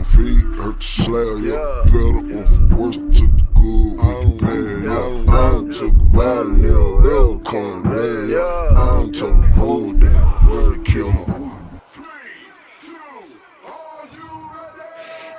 feet hurt the slab, yeah. Better off worse, took the good with the bad, yeah. I done took a ride and they'll come lad, yeah. I done told the whole damn world to kill my wife.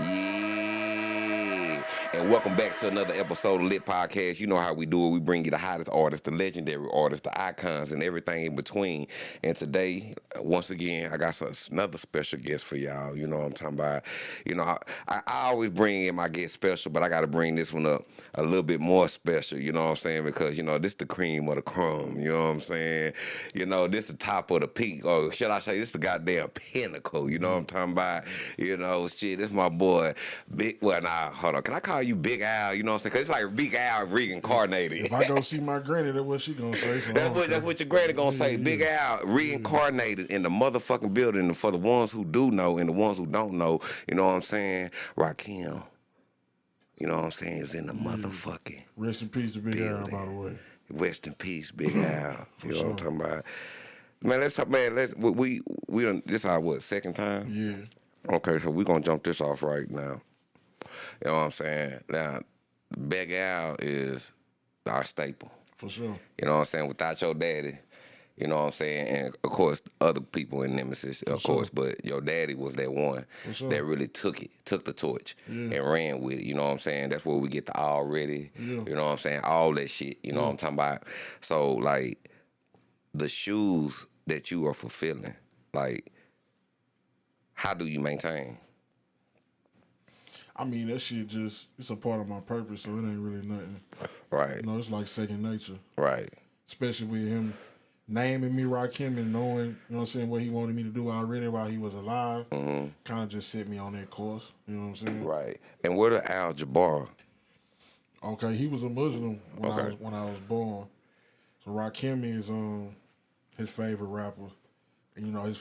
Yeah. And welcome back to another episode of Lit Podcast. You know how we do it. We bring you the hottest artists, the legendary artists, the icons, and everything in between. And today, once again, I got another special guest for y'all. You know what I'm talking about? You know, I always bring in my guest special, but I got to bring this one up a little bit more special. You know what I'm saying? Because, you know, this the cream of the crumb. You know what I'm saying? You know, this the top of the peak. Or should I say, this the goddamn pinnacle. You know what I'm talking about? You know, shit, this my boy, hold on. Can I call you Big Al? You know what I'm saying? Because it's like Big Al reincarnated. If I go see my granny, that's what she gonna say. So that's what your granny gonna say. Big Al reincarnated in the motherfucking building. And for the ones who do know and the ones who don't know, you know what I'm saying? Rakim, you know what I'm saying, is in the motherfucking Rest in peace to Big Al, by the way. Rest in peace, Big Al. You know what I'm talking about? Man, let's talk, man. We done, this our what, second time? Yeah. Okay, so we're gonna jump this off right now. You know what I'm saying? Now, Big Al is our staple. For sure. You know what I'm saying? Without your daddy, you know what I'm saying? And, of course, other people in Nemesis, of course, but your daddy was that one that really took the torch and ran with it. You know what I'm saying? That's where we get the already, you know what I'm saying? All that shit, you know what I'm talking about? So, like, the shoes that you are fulfilling, like, how do you maintain? I mean, that shit it's a part of my purpose, so it ain't really nothing. Right. You know, it's like second nature. Right. Especially with him naming me Rakim and knowing, you know what I'm saying, what he wanted me to do already while he was alive. Kind of just set me on that course. You know what I'm saying? Right. And where the Al Jabbaar? Okay, he was a Muslim when I was born. So Rakim is his favorite rapper. And you know,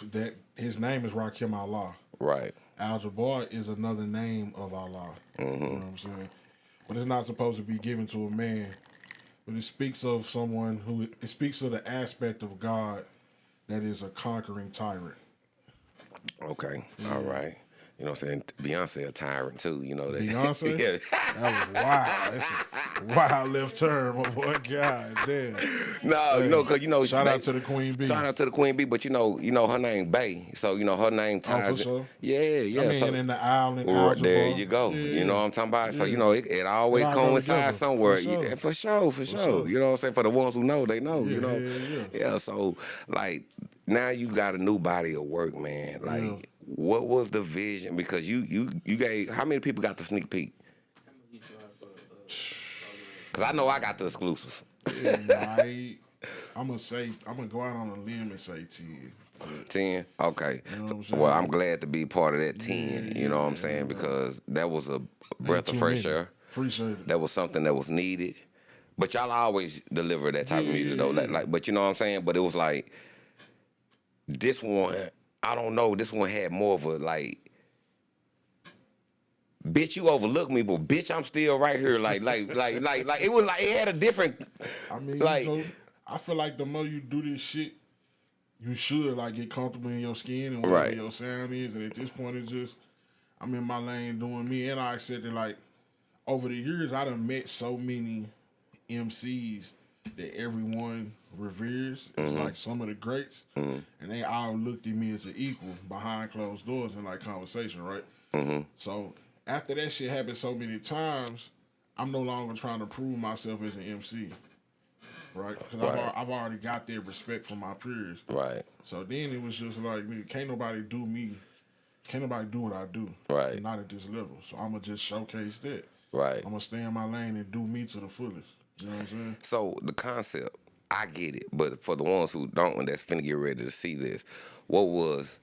his name is Rakim Allah. Right. Al Jabbaar is another name of Allah. You know what I'm saying? But it's not supposed to be given to a man. But it speaks of it speaks of the aspect of God that is a conquering tyrant. Okay. All right. You know what I'm saying? Beyonce a tyrant too, you know that. Beyonce? Yeah. That was wild. That's a wild left turn, my boy. God damn. No, you know, because you know. Shout out to the Queen Bee. Shout out to the Queen Bee, but you know her name Bay, so you know her name ties. Oh, for sure. Yeah. I mean, so, in the island, Al Jabbaar. There you go. You know what I'm talking about. So you know it always coincides somewhere. For sure. You know what I'm saying. For the ones who know, they know. You know. Yeah. So like now you got a new body of work, man. Like. What was the vision? Because you gave, how many people got the sneak peek? Because I know I got the exclusive. I'm gonna go out on a limb and say 10. 10? Okay. You know Well, I'm glad to be part of that 10. You know what I'm saying? Because that was a breath of fresh air. Appreciate it. That was something that was needed. But y'all always deliver that type of music though. Like, but you know what I'm saying? But it was like this one. I don't know. This one had more of a like, bitch, you overlooked me, but bitch, I'm still right here. Like it was like it had a different. I mean, like, you know, I feel like the more you do this shit, you should like get comfortable in your skin and whatever your sound is. And at this point, it's just I'm in my lane doing me, and I accepted like over the years I done met so many MCs that everyone reveres. It's like some of the greats, and they all looked at me as an equal behind closed doors in like conversation, right? So after that shit happened so many times, I'm no longer trying to prove myself as an MC, right? Because I've already got that respect from my peers, right? So then it was just like, nigga, can't nobody do me, can't nobody do what I do, right? Not at this level. So I'm gonna just showcase that, right? I'm gonna stay in my lane and do me to the fullest. You know what I'm saying? So the concept, I get it, but for the ones who don't and that's finna get ready to see this, what was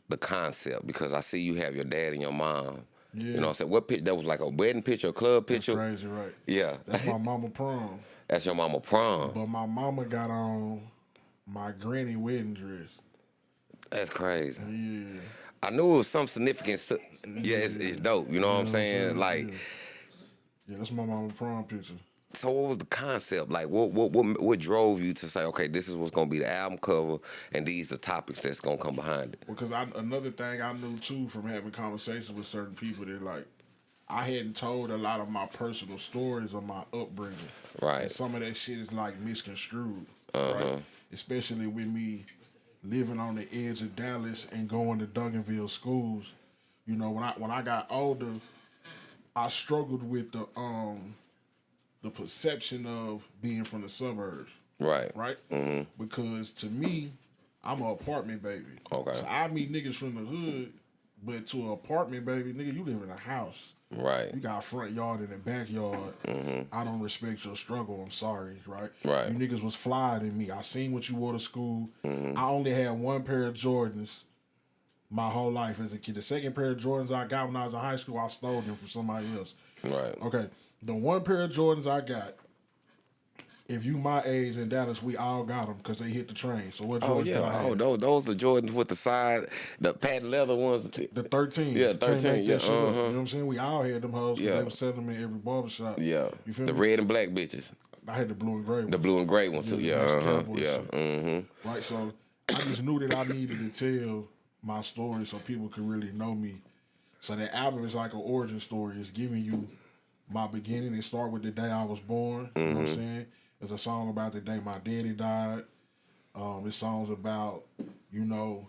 the concept? Because I see you have your dad and your mom. Yeah. You know what I'm saying? What picture? That was like a wedding picture, a club picture? That's crazy, right? Yeah. That's my mama prom. That's your mama prom. But my mama got on my granny wedding dress. That's crazy. Yeah. I knew it was some significance. Yeah, it's dope. You know what I'm saying? Like. Yeah, that's my mama prom picture. So what was the concept? Like what drove you to say, okay, this is what's gonna be the album cover and these the topics that's gonna come behind it? Because another thing I knew too from having conversations with certain people that like I hadn't told a lot of my personal stories of my upbringing. Right. And some of that shit is like misconstrued. Right. Especially with me living on the edge of Dallas and going to Duncanville schools. You know, when I got older, I struggled with the perception of being from the suburbs. Right. Right? Because to me, I'm an apartment baby. Okay. So I meet niggas from the hood, but to an apartment baby, nigga, you live in a house. Right. You got a front yard and a backyard. I don't respect your struggle. I'm sorry, right? Right. You niggas was flyer than me. I seen what you wore to school. I only had one pair of Jordans my whole life as a kid. The second pair of Jordans I got when I was in high school, I stole them from somebody else. Right. Okay. The one pair of Jordans I got, if you my age in Dallas, we all got them because they hit the train. So what Jordans can I have? Those the Jordans with the side, the patent leather ones. The 13. Yeah, 13. Can't make Yeah, that shit up. You know what I'm saying? We all had them hoes because they was selling them in every barbershop. Yeah. You feel the me? red and black bitches. I had the blue and gray ones. The blue and gray ones too. the Yeah. National Cowboy Yeah. shit. Right, so I just knew that I needed to tell my story so people could really know me. So that album is like an origin story. It's giving you my beginning. It started with the day I was born. You know what I'm saying? It's a song about the day my daddy died. This song's about, you know,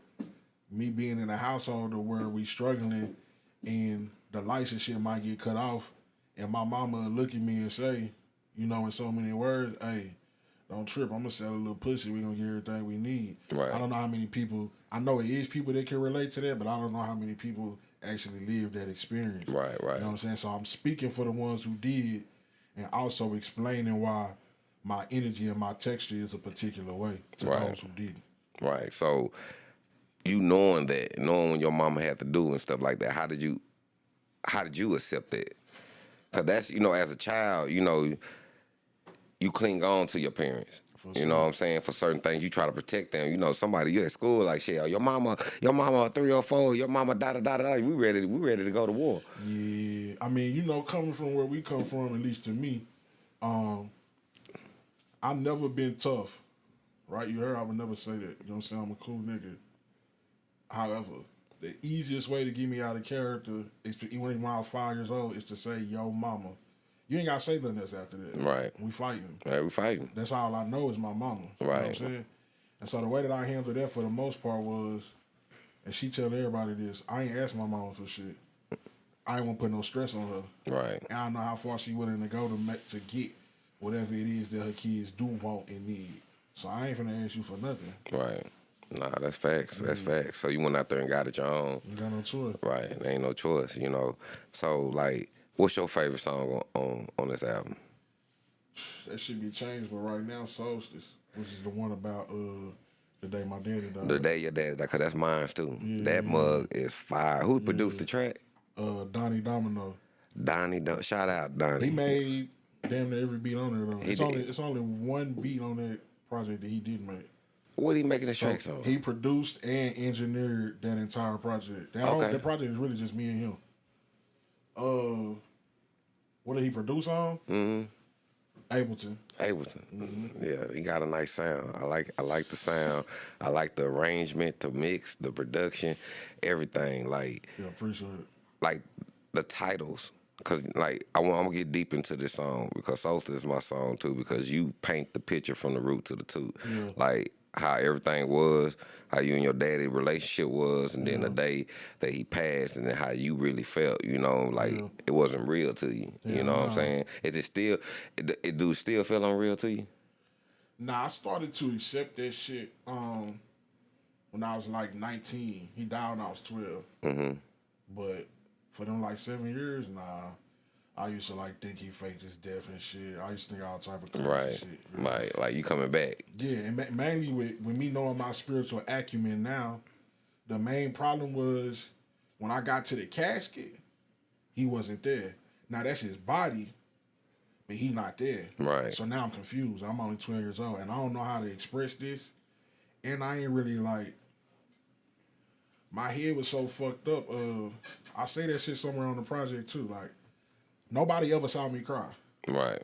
me being in a household where we struggling and the lights and shit might get cut off, and my mama would look at me and say, you know, in so many words, hey, don't trip, I'm gonna sell a little pussy, we gonna get everything we need. Right. I don't know how many people, I know it is people that can relate to that, but I don't know how many people actually live that experience. Right. You know what I'm saying? So I'm speaking for the ones who did and also explaining why my energy and my texture is a particular way to those who didn't. Right. So you knowing when your mama had to do and stuff like that, how did you accept that? Because that's, you know, as a child, you know, you cling on to your parents. You know what I'm saying? For certain things, you try to protect them. You know, somebody you at school like, shit, your mama 304, your mama da. We ready to go to war. Yeah, I mean, you know, coming from where we come from, at least to me, I've never been tough, right? You heard I would never say that. You know what I'm saying? I'm a cool nigga. However, the easiest way to get me out of character, when I was 5 years old, is to say, yo, mama. You ain't got to say nothing else after that. Right. We fighting. Right, we fighting. That's all I know is my mama. Right. You know what I'm saying? And so the way that I handled that for the most part was, and she tell everybody this, I ain't ask my mama for shit. I ain't want to put no stress on her. Right. And I know how far she willing to go to get whatever it is that her kids do want and need. So I ain't finna ask you for nothing. Right. Nah, that's facts. That's facts. So you went out there and got it your own. You got no choice. Right. There ain't no choice, you know. So, like, what's your favorite song on this album? That should be changed, but right now, Solstice, which is the one about the day my daddy died. The day your daddy died, because that's mine, too. Yeah, that mug is fire. Who produced the track? Donnie Domino. Shout out, Donnie. He made damn near every beat on there, though. It's only one beat on that project that he didn't make. What he making the tracks on? He produced and engineered that entire project. That project is really just me and him. What did he produce on? Ableton. Yeah, he got a nice sound. I like the sound. I like the arrangement, the mix, the production, everything. Like, yeah, appreciate it. Like the titles, because like I'm gonna get deep into this song because Solstice is my song too, because you paint the picture from the root to the tooth. Yeah. Like how everything was, how you and your daddy relationship was, and then the day that he passed, and then how you really felt, you know, like it wasn't real to you. You know what I'm saying? Is it still, it do still feel unreal to you? Nah, I started to accept that shit when I was like 19. He died when I was 12. But for them like 7 years, nah. I used to like think he faked his death and shit. I used to think all type of crazy shit. Right, like you coming back. Yeah, and mainly with me knowing my spiritual acumen now, the main problem was when I got to the casket, he wasn't there. Now that's his body, but he not there. Right. So now I'm confused. I'm only 12 years old, and I don't know how to express this. And I ain't really like, my head was so fucked up. I say that shit somewhere on the project too. Like, nobody ever saw me cry. Right.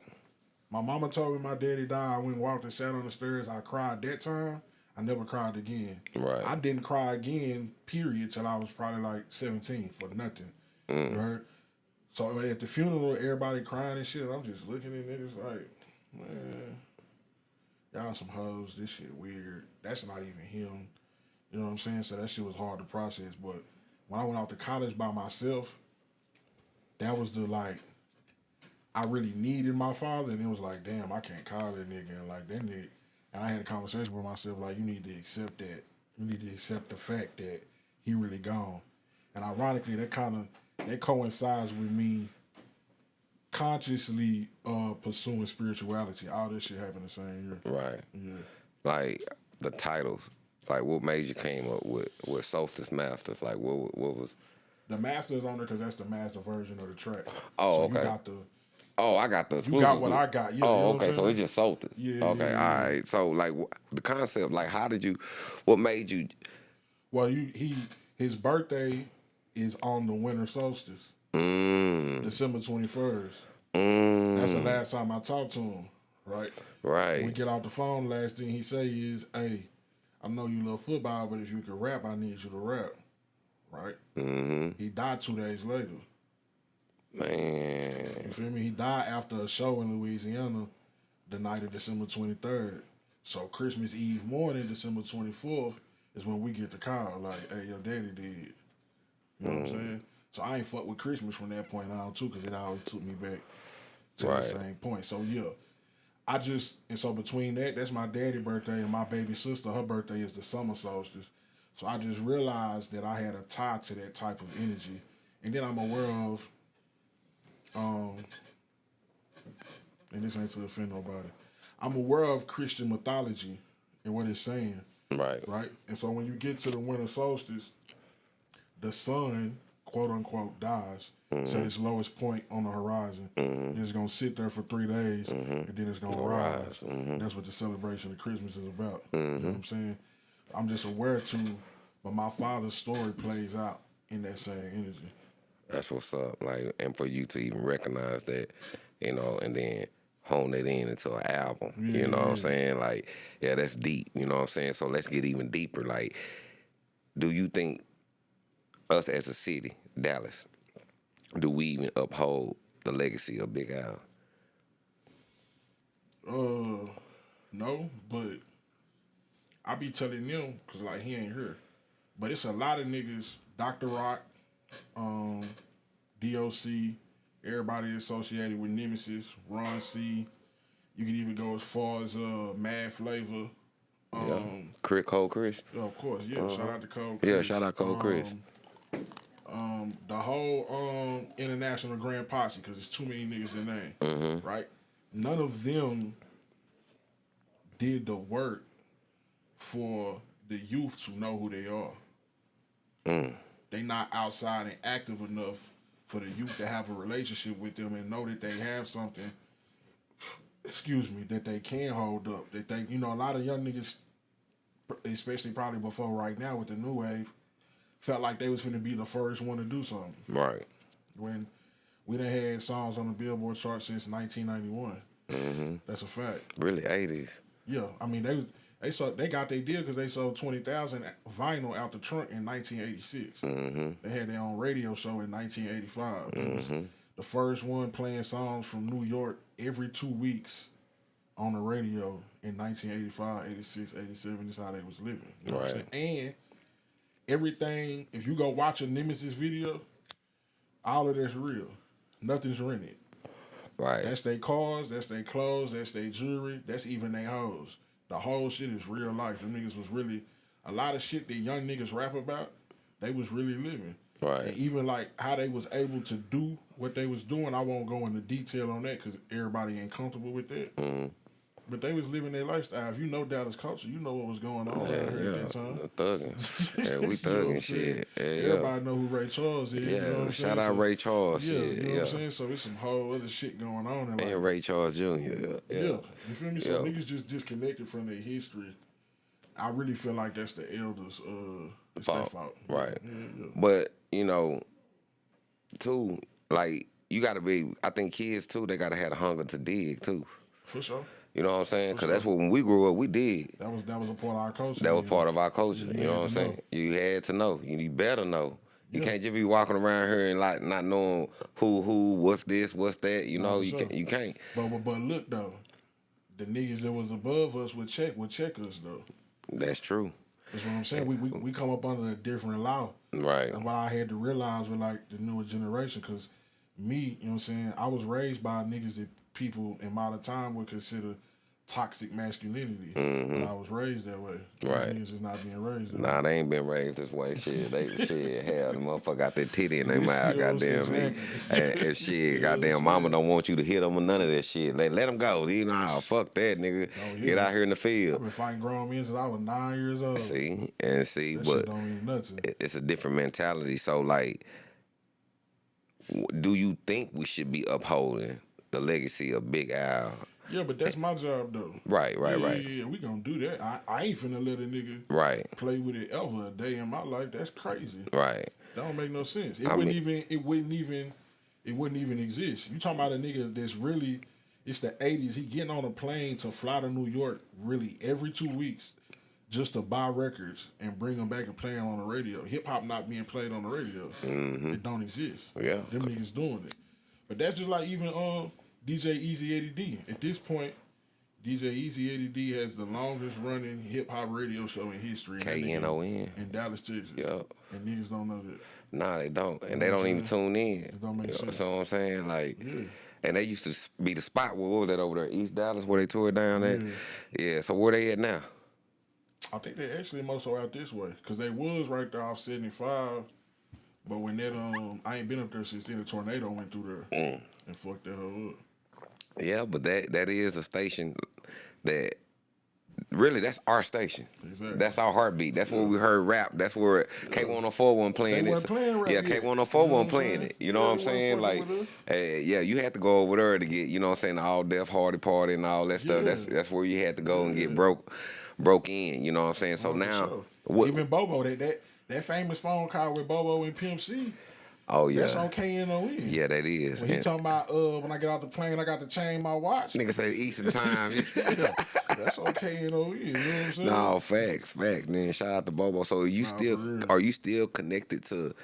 My mama told me my daddy died. I went and walked and sat on the stairs. I cried that time. I never cried again. Right. I didn't cry again, period, till I was probably like 17 for nothing. You heard? So at the funeral, everybody crying and shit. I'm just looking at niggas like, man, y'all some hoes. This shit weird. That's not even him. You know what I'm saying? So that shit was hard to process. But when I went out to college by myself, that was the like, I really needed my father, and it was like, damn, I can't call that nigga and like that nigga. And I had a conversation with myself like, you need to accept that. You need to accept the fact that he really gone. And ironically, that coincides with me consciously pursuing spirituality. All this shit happened the same year. Right. Yeah. Like the titles, like what made you came up with Solstice Masters? Like what was? The master is on there because that's the master version of the track. Oh, so okay. You got the. Oh, I got the exclusive. You got what I got. Yeah. Oh, you know okay. So it's just Solstice. Yeah. Okay. Yeah. All right. So like the concept, like how did you? What made you? Well, his birthday is on the winter solstice, December 21st. That's the last time I talked to him. Right. Right. When we get off the phone, last thing he say is, "Hey, I know you love football, but if you can rap, I need you to rap." Right. He died 2 days later. Man. You feel me? He died after a show in Louisiana the night of December 23rd. So Christmas Eve morning, December 24th, is when we get the call, like, hey, your daddy did. You know what I'm saying? So I ain't fuck with Christmas from that point on, too, because it always took me back to the same point. So, yeah. And so between that's my daddy's birthday, and my baby sister, her birthday is the summer solstice. So I just realized that I had a tie to that type of energy. And then I'm aware of, and this ain't to offend nobody, I'm aware of Christian mythology and what it's saying. Right. Right? And so when you get to the winter solstice, the sun, quote unquote, dies. So its lowest point on the horizon. And it's going to sit there for 3 days, and then it's going to rise. That's what the celebration of Christmas is about. You know what I'm saying? I'm just aware too, but my father's story plays out in that same energy. That's what's up. Like, and for you to even recognize that, you know, and then hone it into an album. You know what I'm saying? Like, yeah, that's deep. You know what I'm saying? So let's get even deeper. Like, do you think us as a city, Dallas, do we even uphold the legacy of Big Al? No, but I be telling them, because, like, he ain't here. But it's a lot of niggas, Dr. Rock, DOC, everybody associated with Nemesis, Ron C. You can even go as far as Mad Flavor. Cold Chris? Yeah, of course, yeah. Shout out to Cold Chris. Yeah, shout out Cold Chris. The whole International Grand Posse, because there's too many niggas in name, right? None of them did the work for the youth to know who they are. They not outside and active enough for the youth to have a relationship with them and know that they have something, that they can hold up. That they, a lot of young niggas, especially probably before right now with the new wave, felt like they was finna be the first one to do something. Right. When we done had songs on the Billboard chart since 1991. That's a fact. Really, 80s. Yeah, I mean they got their deal because they sold 20,000 vinyl out the trunk in 1986. They had their own radio show in 1985. It was the first one playing songs from New York every 2 weeks on the radio in 1985, 86, 87. That's how they was living. You know what I'm saying? And everything, if you go watch a Nemesis video, all of that's real. Nothing's rented. Right. That's their cars, that's their clothes, that's their jewelry, that's even their hoes. The whole shit is real life. Them niggas was really, a lot of shit that young niggas rap about, they was really living. Right. And even like how they was able to do what they was doing, I won't go into detail on that because everybody ain't comfortable with that. But they was living their lifestyle. If you know Dallas culture, you know what was going on out here at that time. Thugging. Yeah, we thugging shit. Yeah, everybody know who Ray Charles is. Yeah, you know what I'm shout saying? out Ray Charles. Yeah, you know what I'm saying? So there's some whole other shit going on. And Ray Charles Jr. Yeah, you feel me? So niggas just disconnected from their history. I really feel like that's the elders' it's their fault. Right. Yeah. But, too, like, you gotta be, I think kids too, they gotta have the hunger to dig too. For sure. You know what I'm saying? Because that's what when we grew up, we did. That was a part of our culture. That was part of our culture. You You know what I'm saying? You had to know. You better know. You can't just be walking around here and like not knowing who, what's this, what's that. You know, you can't. But look though, the niggas that was above us would check us though. That's true. That's what I'm saying. We come up under a different law. Right. And what I had to realize with like the newer generation, because me, you know what I'm saying, I was raised by niggas that people in modern time would consider toxic masculinity. But I was raised that way. Right. Niggas is not being raised that way. Nah, they ain't been raised this way. Shit, hell, the motherfucker got that titty in their mouth, goddamn me. And shit, goddamn mama don't want you to hit them or none of that shit. Let them go. You know, fuck that, nigga. Get out here in the field. I've been fighting grown men since I was 9 years old. See, that but shit don't mean nothing. It's a different mentality. So, like, do you think we should be upholding the legacy of Big Al? Yeah, but that's my job though. Right. Yeah, we gonna do that. I ain't finna let a nigga play with it ever a day in my life. That's crazy. Right. That don't make no sense. It wouldn't even exist. You talking about a nigga that's really, it's the 80s. He getting on a plane to fly to New York really every 2 weeks just to buy records and bring them back and play them on the radio. Hip hop not being played on the radio. It don't exist. Yeah. Them niggas doing it. But that's just like even DJ Easy 80D. At this point, DJ Easy 80D has the longest running hip hop radio show in history. KNON. In Dallas, Texas. Yep. And niggas don't know that. Nah, they don't. And they don't even tune in. It don't make sense. So what I'm saying? Like, and they used to be the spot, what was that over there? East Dallas, where they tore it down at? Yeah, so where they at now? I think they actually more so out this way. Because they was right there off 75. But when that, I ain't been up there since then. The tornado went through there and fucked that whole up. Yeah, but that is a station that really that's our station. Exactly. That's our heartbeat. That's where we heard rap. That's where K104 wasn't playing it. Yeah, K104 wasn't playing it. You know what I'm saying? Like, yeah, you had to go over there to get, you know what I'm saying, the all deaf hardy party and all that stuff. That's where you had to go and get broke in. You know what I'm saying? So now, even Bobo, that famous phone call with Bobo and Pimp C. Oh, yeah. That's on KNON. Yeah, that is. When he talking about, when I get out the plane, I got to change my watch. Nigga say Eastern time. That's on KNON. You know what I'm saying? No, facts, man. Shout out to Bobo. So are you still connected to,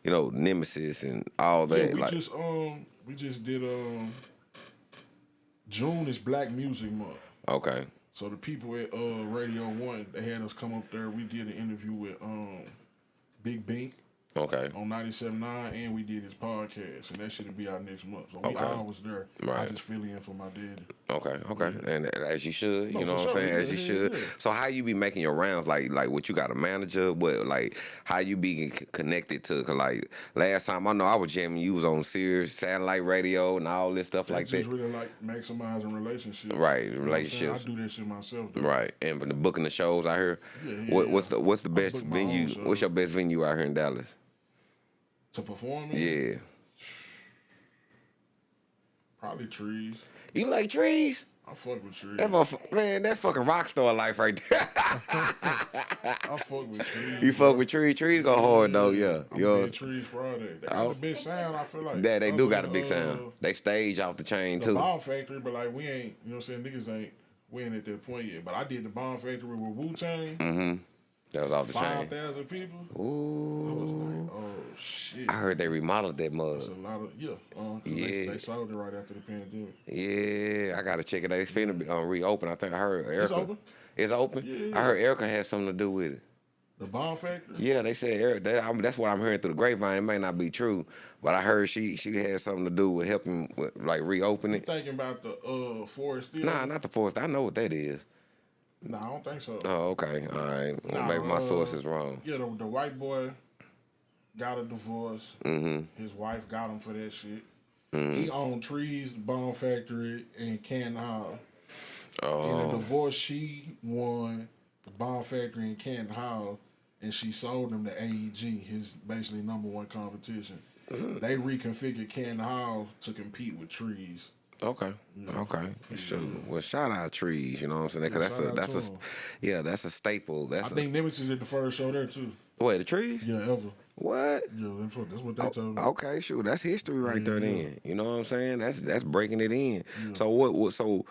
you know, Nemesis and all that? Yeah, we just did June is Black Music Month. Okay. So the people at Radio 1, they had us come up there. We did an interview with Big Bink. Okay. On 97.9, and we did his podcast, and that should be out next month. So we all was there. Right. I just fill in for my daddy. Okay. Yeah. And as you should, you know what I'm saying? As you should. Yeah. So how you be making your rounds? Like what, you got a manager? What, like, how you be connected to? Cause like last time I know I was jamming, you was on Sirius satellite radio and all this stuff like that. Just really like maximizing relationships. Right, relationships. I do that shit myself though. Right, and the booking the shows out here. What's the best venue? What's your best venue out here in Dallas? To perform in? Yeah. Probably Trees. You like Trees? I fuck with Trees. Man, that's fucking rock star life right there. I fuck with Trees. You fuck with Trees? Trees go hard though, yeah. I'm Trees Friday. They got a big sound, I feel like. Yeah, they do got a big sound. They stage off the chain too. The Bomb Factory, but like we ain't, you know what I'm saying, niggas ain't at that point yet. But I did the Bomb Factory with Wu-Tang. Mm-hmm. That was off the chain. 5,000 people. Ooh. I was like, oh shit. I heard they remodeled that mug. That's a lot of They sold it right after the pandemic. Yeah, I gotta check it out. It's finna be reopen. I think I heard Erica. It's open. It's open. Yeah. I heard Erica had something to do with it. The Bomb Factory. Yeah, they said Erica. That's what I'm hearing through the grapevine. It may not be true, but I heard she had something to do with helping with like reopen it. You thinking about the Forest Theater? Nah, not the Forest. I know what that is. No, I don't think so. Oh, okay. All right. Well, maybe my source is wrong. Yeah, the white boy got a divorce. Mm-hmm. His wife got him for that shit. Mm-hmm. He owned Trees, the Bomb Factory, and Canton Hall. Oh. In the divorce, she won the Bomb Factory and Canton Hall, and she sold him to AEG, his basically #1 competition. Mm-hmm. They reconfigured Canton Hall to compete with Trees. Okay. Yeah. Okay. Sure. Well, shout out Trees. You know what I'm saying? Cause that's a staple. I think Nemesis did the first show there too. Wait, the Trees? Yeah, ever. What? Yeah, that's what they told me. Okay, sure. That's history right there. Then you know what I'm saying? That's breaking it in. Yeah. So what? So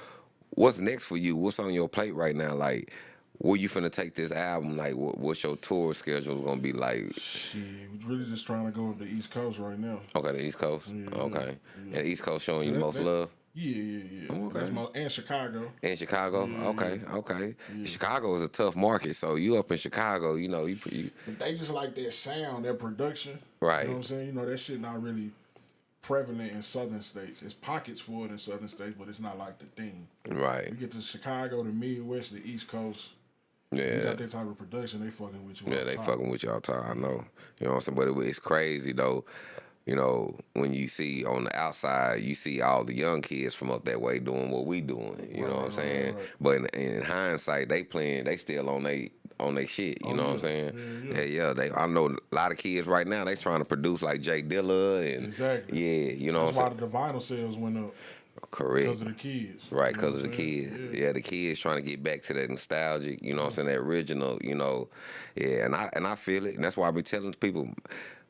what's next for you? What's on your plate right now? Like, where you finna take this album? Like, what's your tour schedule gonna be like? Shit, we're really just trying to go to the East Coast right now. Okay, the East Coast. Yeah, Okay, yeah. and East Coast showing you the most love. Yeah. Okay. And that's and Chicago. In Chicago, okay. Yeah. Chicago is a tough market, so you up in Chicago, you know, you But they just like that sound, that production. right. You know what I'm saying? You know, that shit not really prevalent in southern states. It's pockets for it in southern states, but it's not like the thing. Right. You get to Chicago, the Midwest, the East Coast. Yeah. You got that type of production, they fucking with you. Yeah, they fucking with y'all time. I know. You know what I'm saying? But it's crazy though. You know, when you see on the outside, you see all the young kids from up that way doing what we doing. You know what I'm saying? Right. But in hindsight, they still on they shit. You know what I'm saying? Yeah. I know a lot of kids right now. They trying to produce like Jay Dilla and exactly. Yeah, you know. That's why the vinyl sales went up. Correct. Because of the kids. Right, because of the kids. Yeah, the kids trying to get back to that nostalgic, you know what I'm saying, that original, you know. Yeah, and I feel it. And that's why I be telling people,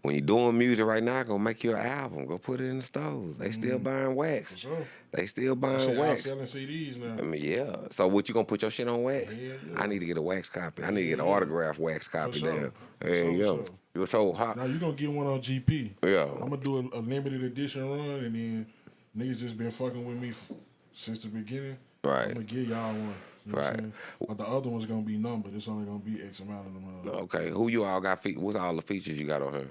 when you're doing music right now, go make your album. Go put it in the stores. They still buying wax. For sure. They still buying wax. Selling CDs now. I mean, yeah. So what, you gonna put your shit on wax? Yeah. I need to get a wax copy. I need to get an autographed wax copy down. There you go. You so hot. Now you gonna get one on GP. Yeah. I'm gonna do a limited edition run, and then niggas just been fucking with me since the beginning. Right. I'm gonna give y'all one. You know Right. But the other one's gonna be numbered. It's only gonna be X amount of them. Okay. Who you all got? What's all the features you got on her?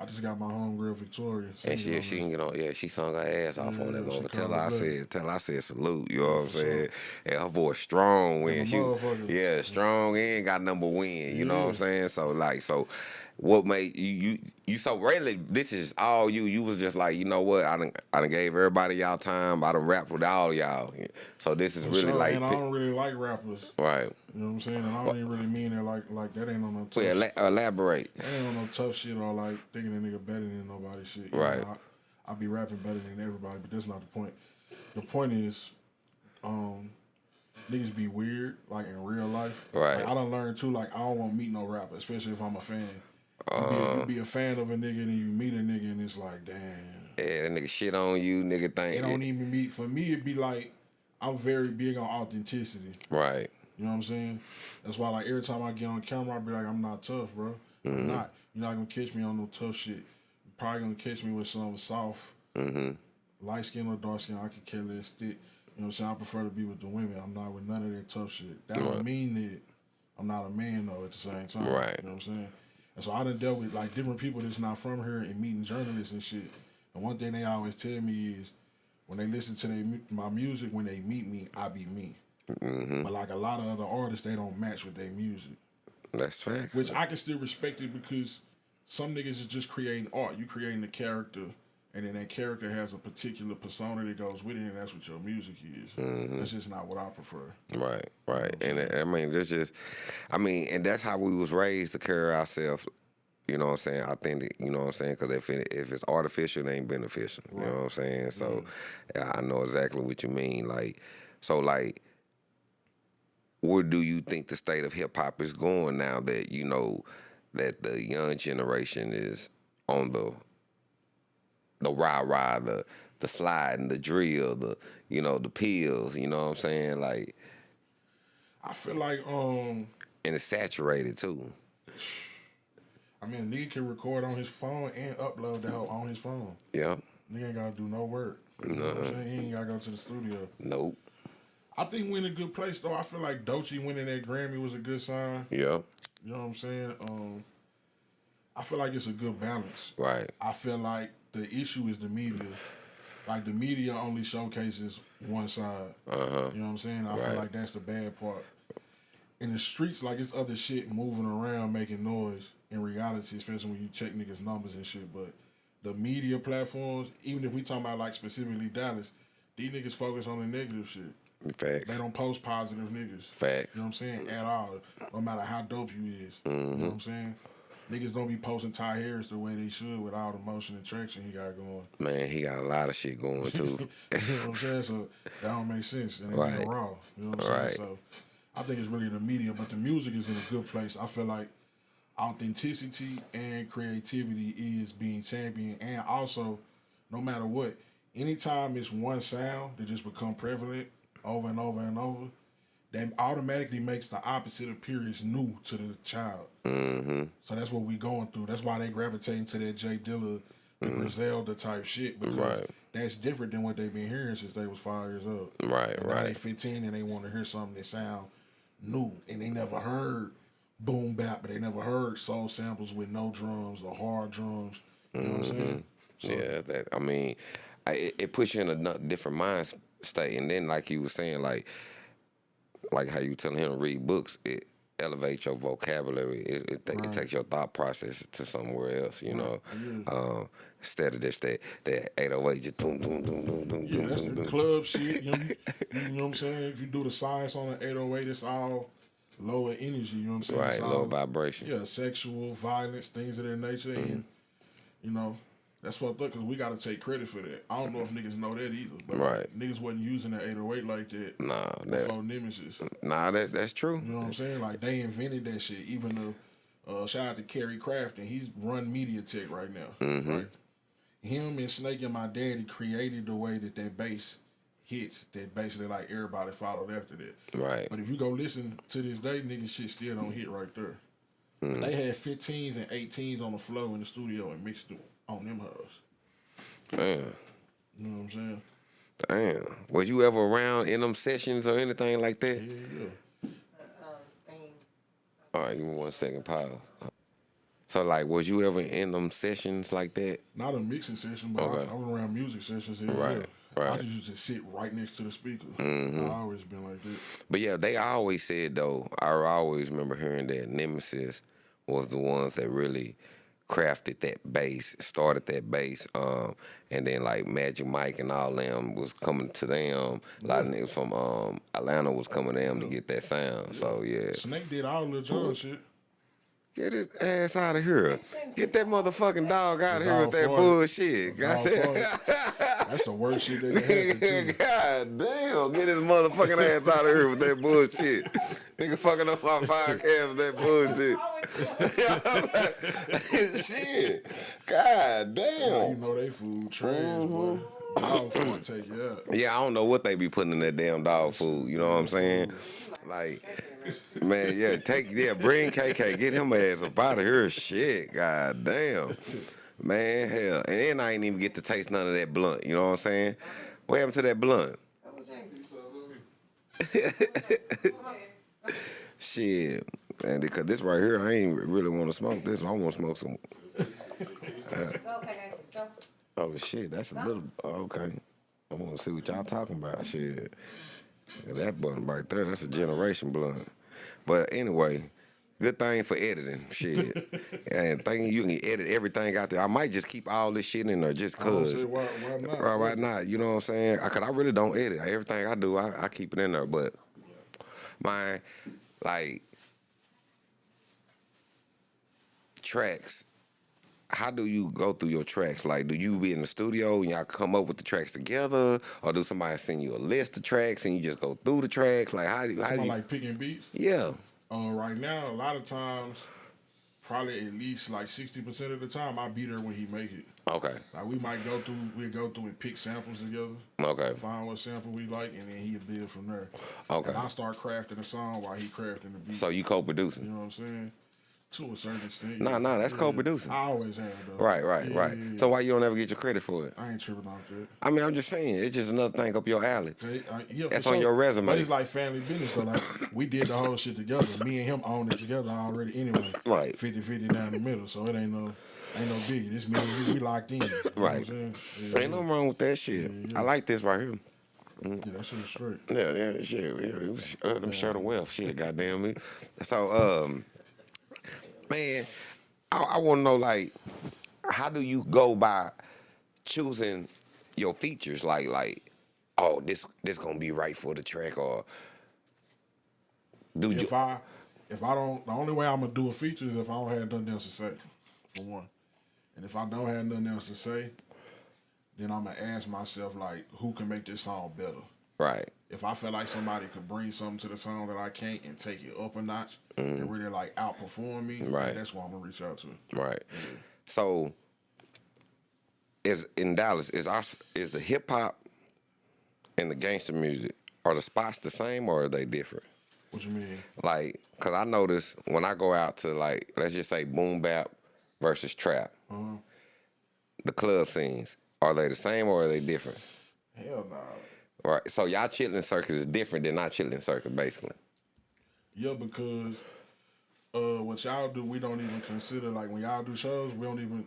I just got my homegirl Victoria. And she can get on. Yeah, she sung her ass off on that mother. Tell her I said salute. You know what I'm saying? And her voice strong when she strong and got number win. You know what I'm saying? So what made you so really this is all you. You was just like, you know what? I done gave everybody y'all time. I done rapped with all y'all. So this is really like. And I don't really like rappers. Right. You know what I'm saying? And I don't even really mean it like that ain't on no tough shit. Elaborate. That ain't on no tough shit or like thinking a nigga better than nobody shit. You right. know, I be rapping better than everybody, but that's not the point. The point is, niggas be weird, like in real life. Right. Like, I done learned too, like I don't want to meet no rapper, especially if I'm a fan. You be a fan of a nigga and then you meet a nigga and it's like, damn. Yeah, that nigga shit on you, nigga think. It don't even meet. For me, it'd be like, I'm very big on authenticity. Right. You know what I'm saying? That's why, like, every time I get on camera, I be like, I'm not tough, bro. I'm not. You're not gonna catch me on no tough shit. You're probably gonna catch me with something soft. Light skin or dark skin, I could care less stick. You know what I'm saying? I prefer to be with the women. I'm not with none of that tough shit. That don't mean that I'm not a man, though, at the same time. Right. You know what I'm saying? And so I done dealt with, like, different people that's not from here and meeting journalists and shit. And one thing they always tell me is, when they listen to my music, when they meet me, I be me. But like a lot of other artists, they don't match with their music. That's facts. Which I can still respect it because some niggas is just creating art. You creating the character, and then that character has a particular persona that goes with it, and that's what your music is. That's just not what I prefer. Right. And I mean, and that's how we was raised to carry ourselves. You know what I'm saying? I think that, you know what I'm saying? Because if it's artificial, it ain't beneficial. You know what I'm saying? So I know exactly what you mean. Like, where do you think the state of hip hop is going now that you know that the young generation is on the rah-rah, the slide and the drill, the pills, you know what I'm saying? Like, I feel like and it's saturated too. I mean, a nigga can record on his phone and upload the help on his phone. Yeah. Nigga ain't gotta do no work. You know what I'm saying? He ain't gotta go to the studio. Nope. I think we're in a good place though. I feel like Doechii winning that Grammy was a good sign. Yeah. You know what I'm saying? I feel like it's a good balance. Right. I feel like the issue is the media. Like the media only showcases one side. You know what I'm saying? I feel like that's the bad part. In the streets, like it's other shit moving around making noise in reality, especially when you check niggas' numbers and shit. But the media platforms, even if we talking about like specifically Dallas, these niggas focus on the negative shit. Facts. They don't post positive niggas. Facts. You know what I'm saying? At all. No matter how dope you is. You know what I'm saying? Niggas don't be posting Ty Harris the way they should with all the motion and traction he got going. Man, he got a lot of shit going too. You know what I'm saying? So that don't make sense. And right. Raw. You know what I'm saying? So I think it's really the media, but the music is in a good place. I feel like authenticity and creativity is being championed, and also, no matter what, anytime it's one sound that just become prevalent, over and over and over, that automatically makes the opposite appearance new to the child. Mm-hmm. So that's what we going through. That's why they gravitating to that Jay Dilla, the Griselda type shit, because that's different than what they've been hearing since they was 5 years old. Right, and now they 15 and they want to hear something that sound new, and they never heard boom bap, but they never heard soul samples with no drums or hard drums. You know what I'm saying? So, yeah, I mean, it puts you in a different mind state, and then like you were saying, like how you telling him to read books, it elevates your vocabulary. It takes your thought process to somewhere else. You know, instead of just that 808, just boom, boom, boom, boom, boom. Yeah, that's the club shit. You know what I'm saying? If you do the science on an 808, it's all lower energy. You know what I'm saying? Right, low vibration. Yeah, sexual violence, things of that nature, and you know. That's fucked up because we got to take credit for that. I don't know if niggas know that either. But niggas wasn't using that 808 like that before Nemesis. Nah, that's true. You know what I'm saying? Like, they invented that shit. Even shout out to Kerry Crafton. He's run Media Tech right now. Right? Him and Snake and my daddy created the way that bass hits, that basically like everybody followed after that. Right. But if you go listen to this day, niggas shit still don't hit right there. They had 15s and 18s on the floor in the studio and mixed them on them hoes. Damn. You know what I'm saying? Damn. Was you ever around in them sessions or anything like that? Yeah. All right, give me 1 second, pause. So, like, was you ever in them sessions like that? Not a mixing session, but I was around music sessions. Right. I just used to sit right next to the speaker. I always been like that. But yeah, they always said, though, I always remember hearing that Nemesis was the ones that really crafted that bass, started that bass, and then like Magic Mike and all them was coming to them. A lot of niggas from Atlanta was coming to them to get that sound. So yeah. Snake did all the John shit. Get his ass out of here. Get that motherfucking dog out of here with that bullshit. That's the worst shit they can happen. God damn. Get his motherfucking ass out of here with that bullshit. Nigga fucking up my podcast with that bullshit. Shit. God damn. You know they food trash, boy. Dog food take you out. Yeah, I don't know what they be putting in that damn dog food. You know what I'm saying? Like, man, bring KK, get him ass up out of here. Shit, god damn. Man, hell. And then I ain't even get to taste none of that blunt, you know what I'm saying? What happened to that blunt? Shit. And because this right here, I ain't really want to smoke this. I want to smoke some. Oh, shit, that's a little, okay. I want to see what y'all talking about, shit. That blunt right there, that's a generation blunt. But anyway, good thing for editing, shit. And thinking you can edit everything out there. I might just keep all this shit in there just cause. Why not? Why not? You know what I'm saying? Cause I really don't edit. Everything I do, I keep it in there. But my, like, tracks, how do you go through your tracks? Like, do you be in the studio and y'all come up with the tracks together, or do somebody send you a list of tracks and you just go through the tracks? Like, how do you like picking beats? Yeah. Right now, a lot of times, probably at least like 60% of the time, I be there when he make it. Okay. Like we'll go through and pick samples together. Okay. Find what sample we like, and then he'll build from there. Okay. And I start crafting a song while he crafting the beat. So you co-producing? You know what I'm saying? To a certain extent. Nah, that's co-producing. I always have, though. Right. Yeah. So why you don't ever get your credit for it? I ain't tripping off that. I mean, I'm just saying, it's just another thing up your alley. That's on your resume. But it's like family business, though. Like, we did the whole shit together. Me and him owned it together already anyway. Right. 50-50 down the middle, so it ain't no biggie. This me and you, we locked in. You know right. What I'm saying? Ain't nothing wrong with that shit. I like this right here. Yeah, that shit was straight. Yeah, shit. It was them shirt of wealth. Shit, goddamn me. So, man, I want to know, like, how do you go by choosing your features? Like, oh, this gonna be right for the track, or do you? If I don't, the only way I'm gonna do a feature is if I don't have nothing else to say, for one. And if I don't have nothing else to say, then I'm gonna ask myself, like, who can make this song better? Right. If I feel like somebody could bring something to the song that I can't and take it up a notch and really like outperform me, right, that's what I'm gonna reach out to. Right. Yeah. So, is in Dallas is the hip hop and the gangster music, are the spots the same or are they different? What you mean? Like, cause I notice when I go out to like, let's just say boom bap versus trap, the club scenes, are they the same or are they different? Hell no. Right. So y'all chilling circuit is different than not chilling circuit, basically. Yeah, because what y'all do, we don't even consider, like when y'all do shows, we don't even,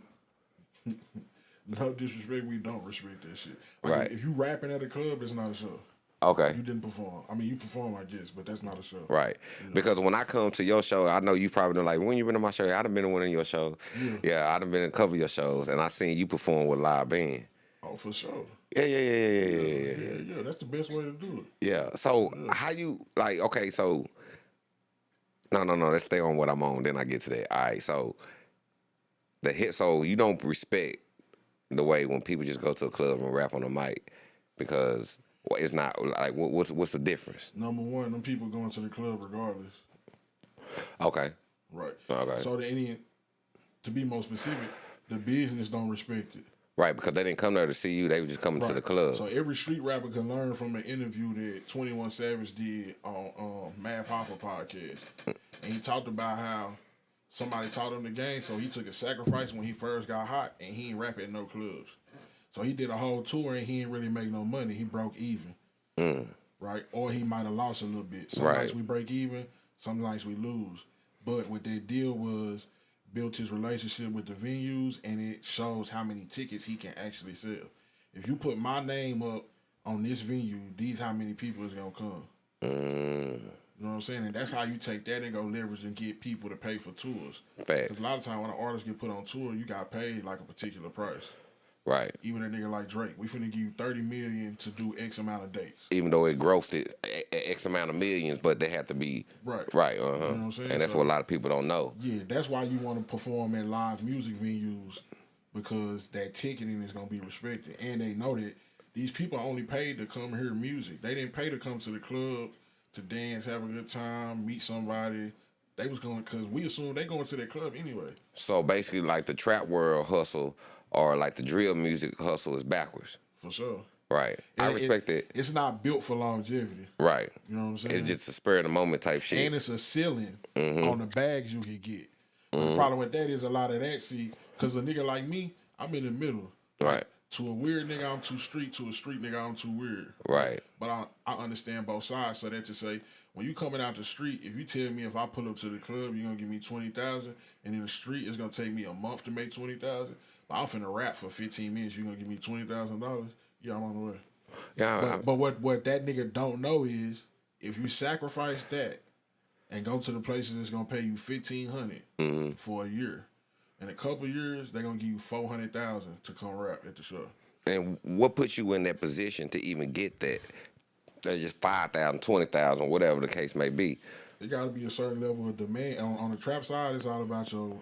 no disrespect, we don't respect that shit. Like Right. if you rapping at a club, it's not a show. Okay. You didn't perform. I mean, you perform, I guess, but that's not a show. Right. Because when I come to your show, I know you probably been like, when you been to my show, I done been to one of your shows. Yeah, I done been to a couple of your shows, and I seen you perform with a live band. Oh, for sure. Yeah. That's the best way to do it. Yeah. So how you like? Okay, so no. Let's stay on what I'm on. Then I get to that. All right. So so you don't respect the way when people just go to a club and rap on a mic because it's not like what's the difference? Number one, them people going to the club regardless. Okay. Right. Okay. So to be more specific, the business don't respect it. Right, because they didn't come there to see you; they were just coming to the club. So every street rapper can learn from an interview that 21 Savage did on Mad Papa podcast, and he talked about how somebody taught him the game, so he took a sacrifice when he first got hot, and he ain't rap at no clubs. So he did a whole tour, and he didn't really make no money. He broke even, right? Or he might have lost a little bit. Some nights we break even, some nights we lose. But what that deal was, built his relationship with the venues, and it shows how many tickets he can actually sell. If you put my name up on this venue, these how many people is gonna come. You know what I'm saying? And that's how you take that and go leverage and get people to pay for tours. Because a lot of times when an artist get put on tour, you got paid like a particular price. Right. Even a nigga like Drake, we finna give you $30 million to do X amount of dates. Even though it grossed it X amount of millions, but they have to be right. You know what I'm saying? And that's what a lot of people don't know. Yeah, that's why you want to perform at live music venues, because that ticketing is gonna be respected, and they know that these people are only paid to come hear music. They didn't pay to come to the club to dance, have a good time, meet somebody. They was going because we assume they going to their club anyway. So basically, like the trap world hustle or like the drill music hustle is backwards. For sure. Right. I respect it. It's not built for longevity. Right. You know what I'm saying? It's just a spur of the moment type shit. And it's a ceiling on the bags you can get. The problem with that is a lot of that, because a nigga like me, I'm in the middle. Right. To a weird nigga, I'm too street. To a street nigga, I'm too weird. Right. But I understand both sides. So that to say, when you coming out the street, if you tell me if I pull up to the club, you're gonna give me $20,000, and in the street it's gonna take me a month to make $20,000. But I'm finna rap for 15 minutes. You're gonna give me $20,000. Yeah, I'm on the way. Yeah. But what that nigga don't know is if you sacrifice that and go to the places that's gonna pay you $1,500 for a year. In a couple years, they're gonna give you $400,000 to come rap at the show. And what puts you in that position to even get that? That's just $5,000, $20,000, whatever the case may be. There got to be a certain level of demand. On the trap side, it's all about your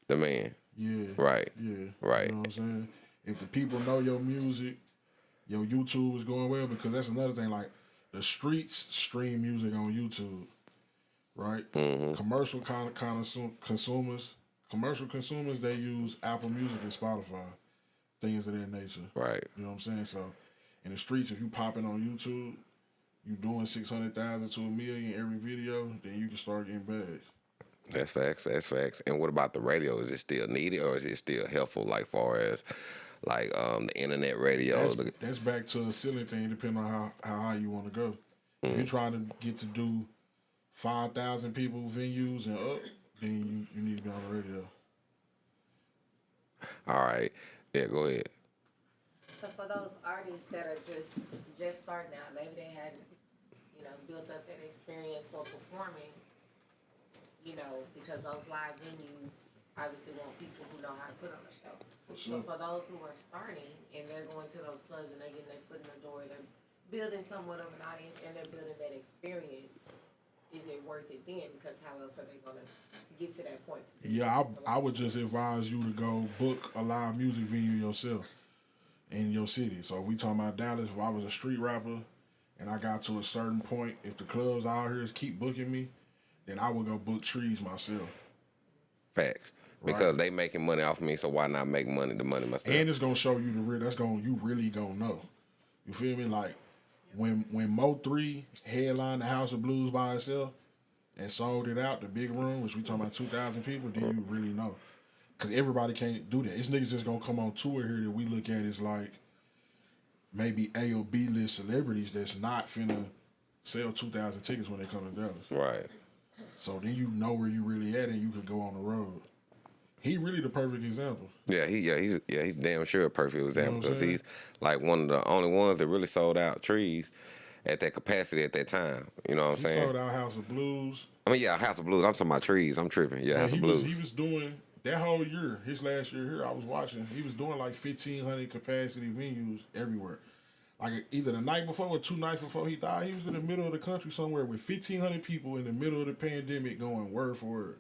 demand. Yeah. Right. Yeah. Right. You know what I'm saying? If the people know your music, your YouTube is going well, because that's another thing. Like the streets stream music on YouTube, right? Commercial consumers, they use Apple Music and Spotify, things of that nature. Right. You know what I'm saying? So in the streets, if you popping on YouTube, you doing 600,000 to $1 million every video, then you can start getting bags. That's facts. That's facts. And what about the radio? Is it still needed, or is it still helpful? Like far as like the internet radio. That's back to a ceiling thing, depending on how high you want to go. If you're trying to get to do 5,000 people venues and up, then you need to be on the radio. All right. Yeah, go ahead. So for those artists that are just starting out, maybe they hadn't, built up that experience for performing, because those live venues obviously want people who know how to put on a show. For sure. So for those who are starting and they're going to those clubs and they're getting their foot in the door, they're building somewhat of an audience and they're building that experience, is it worth it then? Because how else are they going to get to that point? Yeah, I would just advise you to go book a live music venue yourself in your city. So if we talking about Dallas, if I was a street rapper and I got to a certain point, if the clubs out here keep booking me, then I would go book trees myself. Facts. Because they making money off of me, so why not make the money myself? And it's gonna show you you really gonna know. You feel me? Like when Mo3 headlined the House of Blues by itself and sold it out, the big room, which we talking about 2,000 people, then you really know. Because everybody can't do that. It's niggas just going to come on tour here that we look at as like maybe A or B list celebrities that's not finna sell 2,000 tickets when they come to Dallas. Right. So then you know where you really at and you could go on the road. He really the perfect example. Yeah, he's damn sure a perfect example because he's like one of the only ones that really sold out trees at that capacity at that time. You know what I'm saying? He sold out House of Blues. I mean, yeah, House of Blues. I'm talking about trees. I'm tripping. Yeah, House of Blues. He was doing that whole year. His last year here, I was watching. He was doing like 1,500 capacity venues everywhere. Like either the night before or 2 nights before he died, he was in the middle of the country somewhere with 1,500 people in the middle of the pandemic going word for word.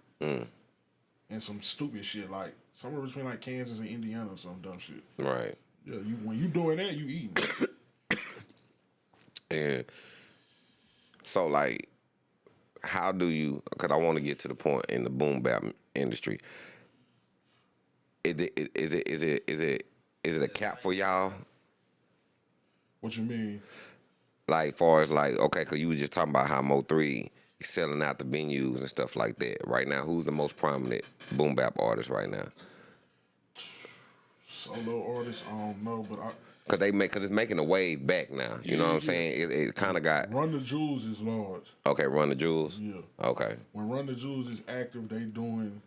And some stupid shit like somewhere between like Kansas and Indiana or some dumb shit. Right. Yeah, when you doing that, you eating. And so like, how do you? Because I want to get to the point in the boom bap industry. Is it a cap for y'all? What you mean? Like, far as like, okay, because you were just talking about how Mo3 is selling out the venues and stuff like that. Right now, who's the most prominent boom bap artist right now? Solo artists, I don't know, but Because it's making a wave back now. You know what I'm saying? It kind of got... Run the Jewels is large. Okay, Run the Jewels? Yeah. Okay. When Run the Jewels is active, they doing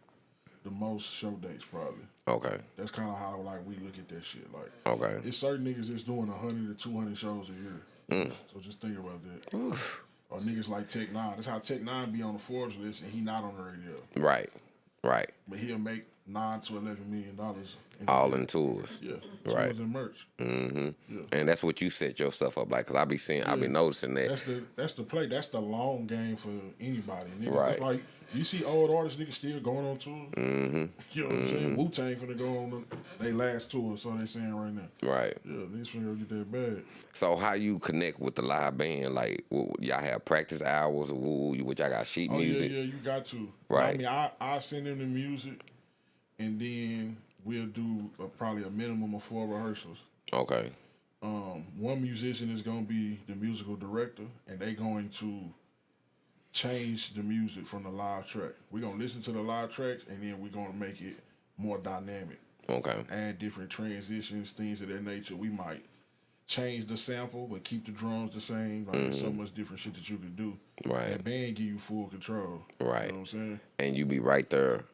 the most show dates probably. Okay. That's kind of how like we look at that shit. Like, okay, it's certain niggas that's doing 100 to 200 shows a year. So just think about that. Oof. Or niggas like Tech Nine. That's how Tech Nine be on the Forbes list and he not on the radio. Right. Right. But he'll make $9 to $11 million. All in tours. Yeah. Right. Tours and merch. Mm-hmm. Yeah. And that's what you set your stuff up like. Because I be seeing, I be noticing that. That's the play. That's the long game for anybody. Niggas. Right. That's like, you see old artists, niggas still going on tour. Mm-hmm. You know what I'm saying? Wu-Tang finna go on they last tour, so they saying right now. Right. Yeah, niggas finna go get that bag. So how you connect with the live band? Like, y'all have practice hours, or which y'all got sheet music? Yeah, you got to. Right. I mean, I send them the music, and then we'll do probably a minimum of 4 rehearsals. Okay. One musician is going to be the musical director, and they going to change the music from the live track. We're going to listen to the live tracks, and then we're going to make it more dynamic. Okay. Add different transitions, things of that nature. We might change the sample, but keep the drums the same. Like, there's so much different shit that you can do. Right. That band give you full control. Right. You know what I'm saying? And you be right there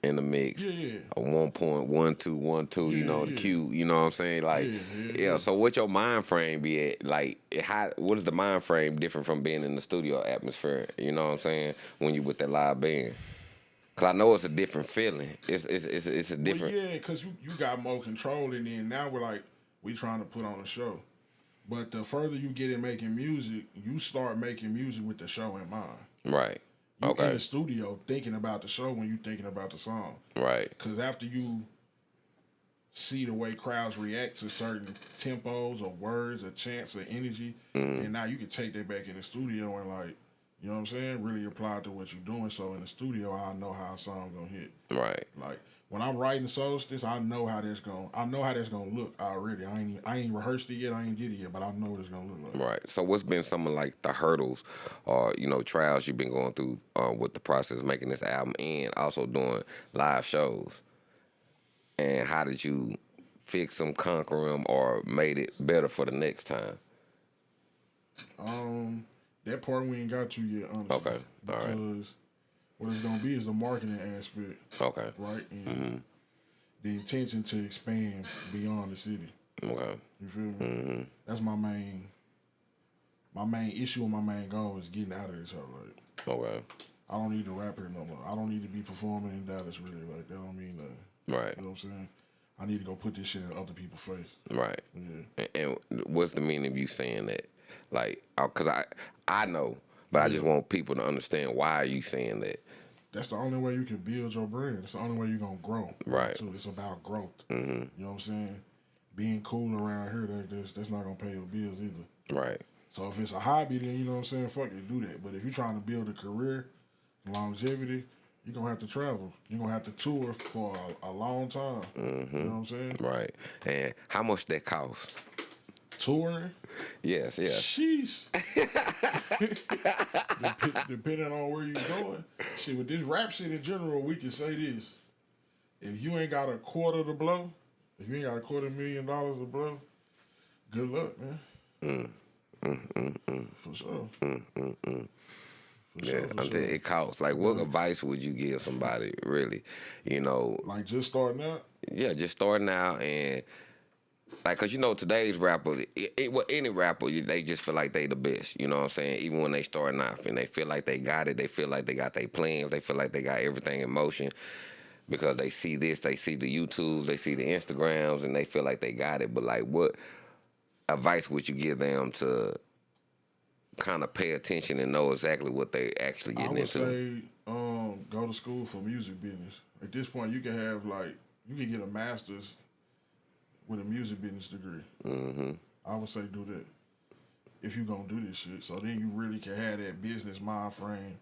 in the mix. Yeah. A 1.1212, you know, the cue, you know what I'm saying? Like, yeah. So what your mind frame be at? Like, what is the mind frame different from being in the studio atmosphere? You know what I'm saying? When you with that live band. Cause I know it's a different feeling. It's a different. Well, yeah, cause you got more control, and then now we trying to put on a show. But the further you get in making music, you start making music with the show in mind. Right. You Okay. in the studio thinking about the show when you thinking about the song. Right. Cause after you see the way crowds react to certain tempos or words or chants or energy, and now you can take that back in the studio and like, you know what I'm saying, really apply it to what you're doing. So in the studio, I know how a song gonna hit. Right. Like when I'm writing Solstice, I know how that's gonna look already. I ain't rehearsed it yet, I ain't did it yet, but I know what it's gonna look like. Right. So what's been some of like the hurdles or, trials you've been going through with the process of making this album and also doing live shows? And how did you fix them, conquer them, or made it better for the next time? That part we ain't got to yet, honestly. Okay. All right. Because what it's gonna be is the marketing aspect. Okay. Right? And the intention to expand beyond the city. Okay. You feel me? That's my main issue and my main goal is getting out of this hoe. Like, Okay. I don't need to rap here no more. I don't need to be performing in Dallas really. Like, that don't mean nothing. Right. You know what I'm saying? I need to go put this shit in other people's face. Right. Yeah. And what's the meaning of you saying that? Like, because I know, but I just want people to understand why are you saying that? That's the only way you can build your brand. It's the only way you're going to grow. Right. So it's about growth. You know what I'm saying? Being cool around here, that's not going to pay your bills either. Right. So if it's a hobby, then, you know what I'm saying, fuck it, do that. But if you're trying to build a career, longevity, you're going to have to travel. You're going to have to tour for a long time. You know what I'm saying? Right. And how much that cost? Touring? Yes. Sheesh. Depending on where you're going. Shit, with this rap shit in general, we can say this. If you ain't got a quarter to blow, if you ain't got $250,000 to blow, good luck, man. For sure. Yeah, I'm telling you, it costs. Like, what advice would you give somebody, really? You know, like just starting out? Yeah, just starting out and like, cause today's rapper, well, any rapper, they just feel like they the best. You know what I'm saying? Even when they starting off and they feel like they got it, they feel like they got their plans, they feel like they got everything in motion because they see this, they see the YouTube, they see the Instagrams, and they feel like they got it. But like, what advice would you give them to kind of pay attention and know exactly what they actually getting into? I would say go to school for music business. At this point, you can get a master's with a music business degree. I would say do that if you gonna do this shit. So then you really can have that business mind frame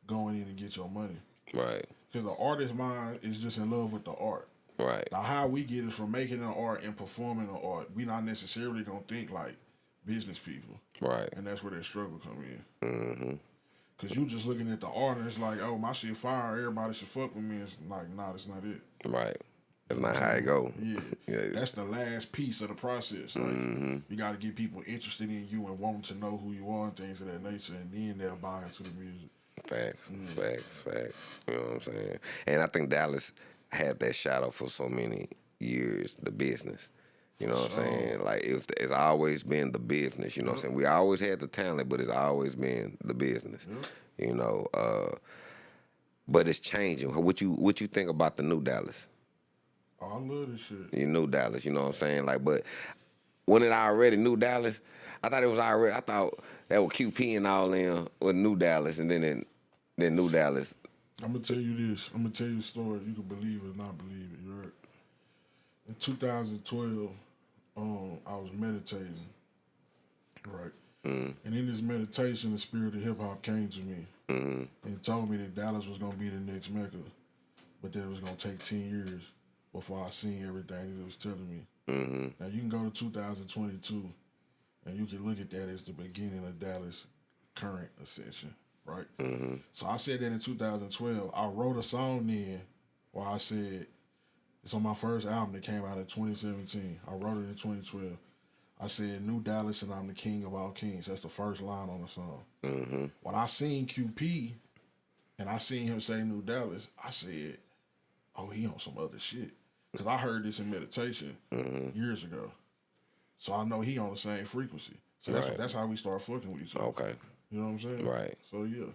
going in and get your money. Right. Because the artist mind is just in love with the art. Right. Now how we get is from making the art and performing the art. We not necessarily gonna think like business people. Right. And that's where that struggle come in. Because you just looking at the art and it's like, oh, my shit fire, everybody should fuck with me. It's like, nah, that's not it. Right. That's not how it go. Yeah. That's the last piece of the process. Like, you got to get people interested in you and wanting to know who you are and things of that nature, and then they'll buy into the music. Facts. You know what I'm saying? And I think Dallas had that shadow for so many years, the business. You know what I'm saying? Like, it's always been the business. You know what I'm saying? We always had the talent, but it's always been the business. You know, but it's changing. What you think about the new Dallas? Oh, I love this shit. You knew Dallas, you know what I'm saying? Like, but when it already knew Dallas, I thought that was QP and all in with New Dallas, and then New Dallas. I'm gonna tell you this. I'm gonna tell you a story. You can believe it or not believe it. You heard? In 2012, I was meditating, right? And in this meditation, the spirit of hip hop came to me and told me that Dallas was gonna be the next Mecca, but that it was gonna take 10 years before I seen everything that it was telling me. Now you can go to 2022 and you can look at that as the beginning of Dallas' current ascension, right? So I said that in 2012. I wrote a song then where I said, it's on my first album that came out in 2017. I wrote it in 2012. I said, New Dallas and I'm the king of all kings. That's the first line on the song. When I seen QP and I seen him say New Dallas, I said, oh, he on some other shit. Because I heard this in meditation years ago. So I know he on the same frequency. So that's how we start fucking with each other. Okay. You know what I'm saying? Right. So yeah.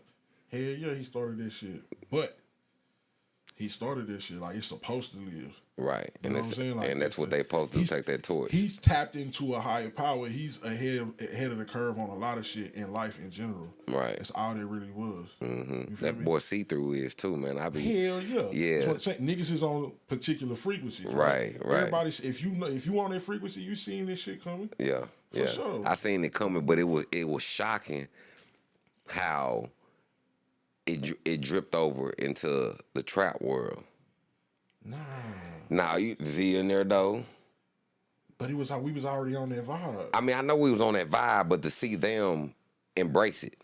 Hell yeah, he started this shit. But he started this shit like it's supposed to live. Right. You know what I'm saying? Like, and that's what they supposed to take that torch. He's tapped into a higher power. He's ahead of the curve on a lot of shit in life in general. Right. That's all there really was. That boy see-through is too, man. Hell yeah. Yeah. That's what I'm saying. Niggas is on particular frequencies. Right. Everybody, if you on that frequency, you seen this shit coming. Yeah. For sure. I seen it coming, but it was shocking how it dripped over into the trap world. Nah, you Z in there though. But we was already on that vibe. I mean, I know we was on that vibe, but to see them embrace it.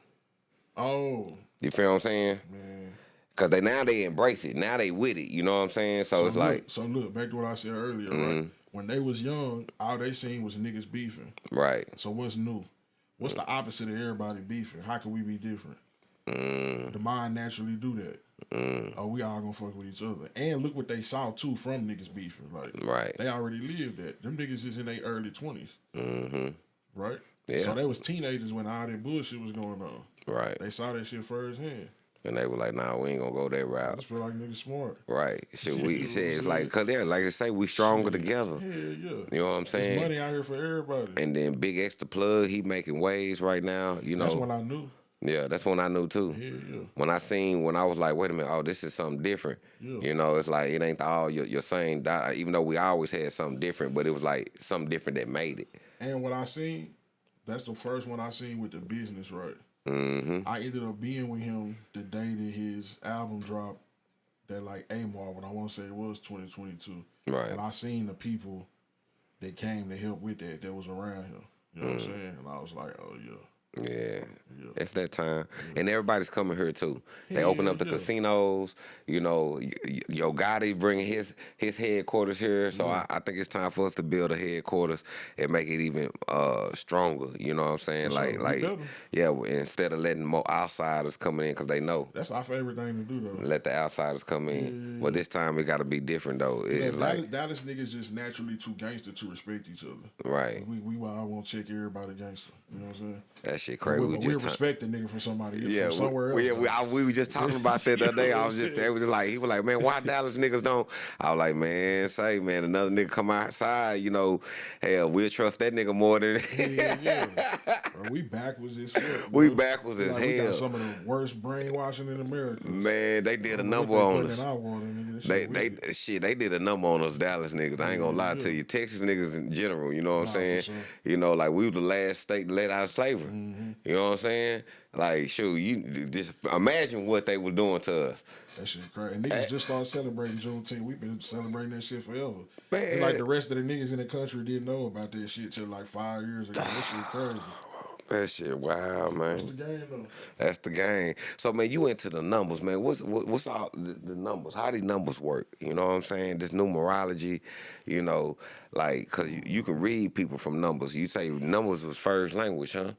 Oh. You feel what I'm saying? Man. Cause they embrace it. Now they with it. You know what I'm saying? So it's like. So look, back to what I said earlier, right? When they was young, all they seen was niggas beefing. Right. So what's new? What's the opposite of everybody beefing? How can we be different? The mind naturally do that. Oh, we all gonna fuck with each other. And look what they saw too from niggas beefing. Like, they already lived that. Them niggas is in their early 20s. Right? Yeah. So they was teenagers when all that bullshit was going on. Right. They saw that shit firsthand. And they were like, nah, we ain't gonna go that I route. just feel like niggas smart. Right. It's like, cause they're like they say, we stronger together. Hell yeah. You know what I'm saying? There's money out here for everybody. And then Big X the Plug, he making waves right now. You know. That's when I knew. Yeah, that's when I knew too. Yeah. When I was like, wait a minute, oh, this is something different. Yeah. You know, it's like, it ain't all your same, even though we always had something different, but it was like something different that made it. And what I seen, that's the first one I seen with the business, right? I ended up being with him the day that his album dropped, that like Amar, but I want to say it was 2022. Right. And I seen the people that came to help with that was around him. You know what I'm saying? And I was like, oh yeah. Yeah, it's that time, and everybody's coming here too. They open up the casinos. You know, Yo Gotti bringing his headquarters here, so I think it's time for us to build a headquarters and make it even stronger. You know what I'm saying? Instead of letting more outsiders come in because they know that's our favorite thing to do though. Let the outsiders come in. Well, this time it got to be different though. It's like Dallas niggas just naturally too gangster to respect each other. Right. We I won't check everybody gangster. You know what I'm saying? That shit crazy. We respect the nigga from somebody from somewhere else. We were just talking about that the other day. He was like, man, why Dallas niggas don't? I was like, man, another nigga come outside, you know, hell, we'll trust that nigga more than Bro, we backwards as fuck. We backwards as hell. We got some of the worst brainwashing in America. Man, they did a number on us. They did a number on us Dallas niggas. I ain't gonna lie to you. Texas niggas in general, you know what I'm saying? Sure. You know, like we were the last state let out of slavery. You know what I'm saying? Like, shoot, you just imagine what they were doing to us. That shit crazy. And niggas just started celebrating Juneteenth. We've been celebrating that shit forever. Man. And like the rest of the niggas in the country didn't know about that shit till like 5 years ago. That shit crazy. That shit wild, man. That's the game, though. That's the game. So, man, you into the numbers, man. What's all the numbers? How these numbers work? You know what I'm saying? This numerology, you know, like, because you can read people from numbers. You say numbers was first language, huh?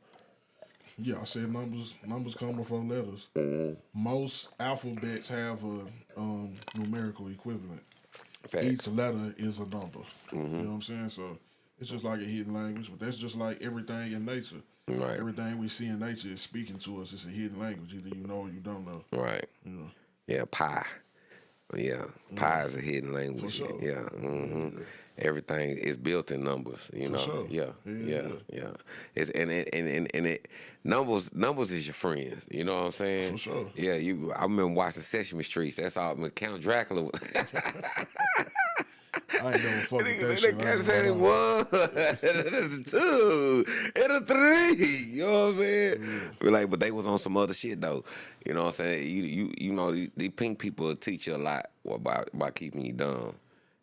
Yeah, I said numbers come before letters. Most alphabets have a numerical equivalent. Facts. Each letter is a number. You know what I'm saying? So it's just like a hidden language, but that's just like everything in nature. Right. Everything we see in nature is speaking to us. It's a hidden language. Either you know or you don't know. Right. You know? Yeah, pi. Yeah, pi is a hidden language. For sure. Yeah. Yeah. Everything is built in numbers. You know. Sure. Yeah. It's and numbers is your friends. You know what I'm saying? For sure. Yeah. I remember watching Sesame Street. That's all. Count Dracula. I ain't never fuck with that shit. They said it was a 2 and a 3. You know what I'm saying? Like, but they was on some other shit though. You know what I'm saying? You know, the pink people will teach you a lot by keeping you dumb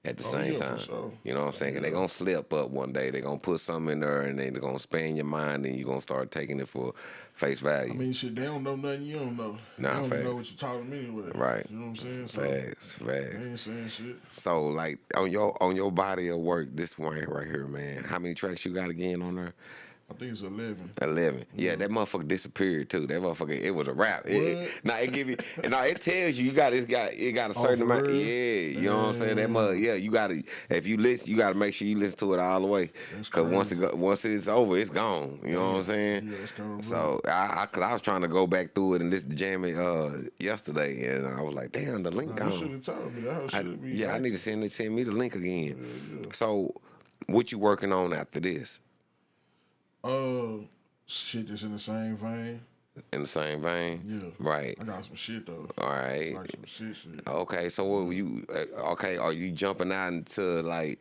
at the same time. For sure. You know what I'm saying? Cause they gonna slip up one day. They gonna put something in there and they're gonna span your mind and you gonna start taking it for face value. I mean, shit, they don't know nothing you don't know. Nah, they don't know what you taught them anyway. Right. You know what I'm saying? So, facts. they ain't saying shit. So, like, on your body of work, this one right here, man, how many tracks you got again on there? I think it's 11. 11. Yeah, that motherfucker disappeared too. That motherfucker, it was a rap. It give you, it tells you it got a certain amount. Yeah, you know what I'm saying. You gotta if you listen, you gotta make sure you listen to it all the way. Cause once it's over, it's gone. You know what I'm saying. Yeah, it's gone. So I was trying to go back through it and listen to jam it yesterday, and I was like, damn, the link gone. You should have told me that. I need to send me the link again. Yeah. So, what you working on after this? Shit that's in the same vein. In the same vein? Yeah. Right. I got some shit though. All right. Like some shit. Okay, so what were you? Okay, are you jumping out into like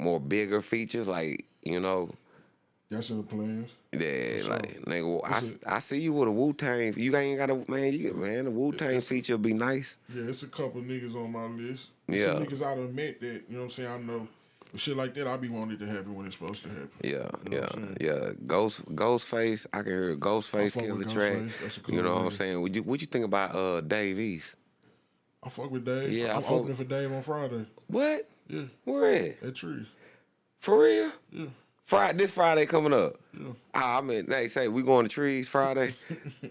more bigger features, like, you know? That's in the plans. Yeah, like nigga, I see you with a Wu-Tang. You ain't got the Wu-Tang feature be nice. Yeah, it's a couple niggas on my list. Yeah. Some niggas I done met that, you know what I'm saying, I know. But shit like that, I be wanting it to happen when it's supposed to happen. Yeah, you know yeah. Ghostface, I can hear Ghostface kill the track. That's a cool you know nigga. what I'm saying? What you think about Dave East? I fuck with Dave. Yeah, I'm opening for Dave on Friday. What? Yeah. Where at? At Trees. For real? Yeah. This Friday coming up. Yeah. I mean, they say we going to Trees Friday.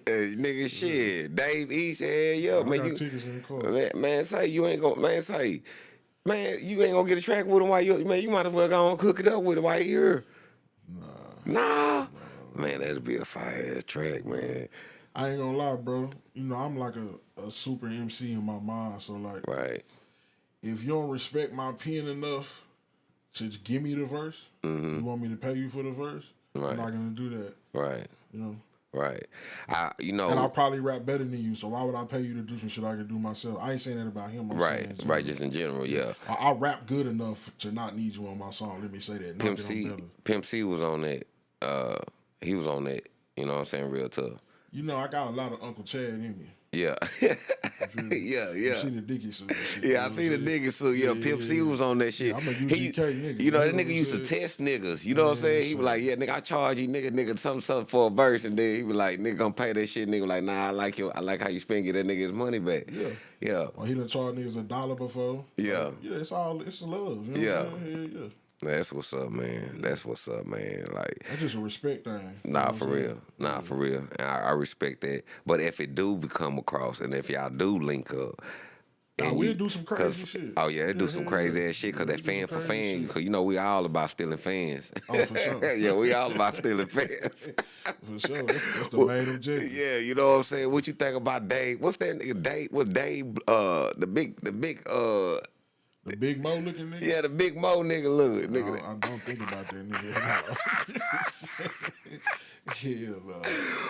Nigga, shit. Dave East, yeah, I man. got tickets in the car. Man, say you ain't gonna. Man, you ain't gonna get a track with him while you might as well go and cook it up with him while you here. Nah. Man, that'd be a fire track, man. I ain't gonna lie, bro. You know, I'm like a super MC in my mind, so like, right. If you don't respect my pen enough to just give me the verse, you want me to pay you for the verse, right. I'm not gonna do that. Right. You know. Right. And I'll probably rap better than you, so why would I pay you to do some shit I can do myself? I ain't saying that about him. I'm saying just in general, yeah. I rap good enough to not need you on my song. Let me say that. Pimp C was on that. He was on that. You know what I'm saying? Real tough. You know, I got a lot of Uncle Chad in me. Yeah. Yeah. You see the Dickie suit and shit. Yeah, I see the nigga suit. Yeah, Pimp C was on that shit. Yeah, I'm a UGK nigga. You know, that what nigga I'm used to saying? test niggas. You know what I'm saying? He was like, yeah, nigga, I charge you, nigga, something for a verse. And then he was like, nigga, gonna pay that shit. Nigga like, nah, I like how you spend, get that nigga his money back. Yeah. Yeah. Or he done charged niggas $1 before. Yeah. Like, yeah, it's love. You know Yeah. what I'm saying? Yeah. That's what's up, man. That's what's up, man. Like, That's just a respect thing. nah, for real. Nah, for real. And I respect that. But if it do become across, and if y'all do link up, Nah, we'll do some crazy shit. Oh yeah, they do some crazy ass shit because that fan for fan. Because you know we all about stealing fans. Oh, for sure. Yeah, we all about stealing fans. For sure. That's the main objective. Yeah, you know what I'm saying. What you think about Dave? What's that nigga Dave? What's Dave? The big Mo looking nigga? Yeah, the big Mo nigga look. Nigga. I don't think about that nigga. Yeah, bro.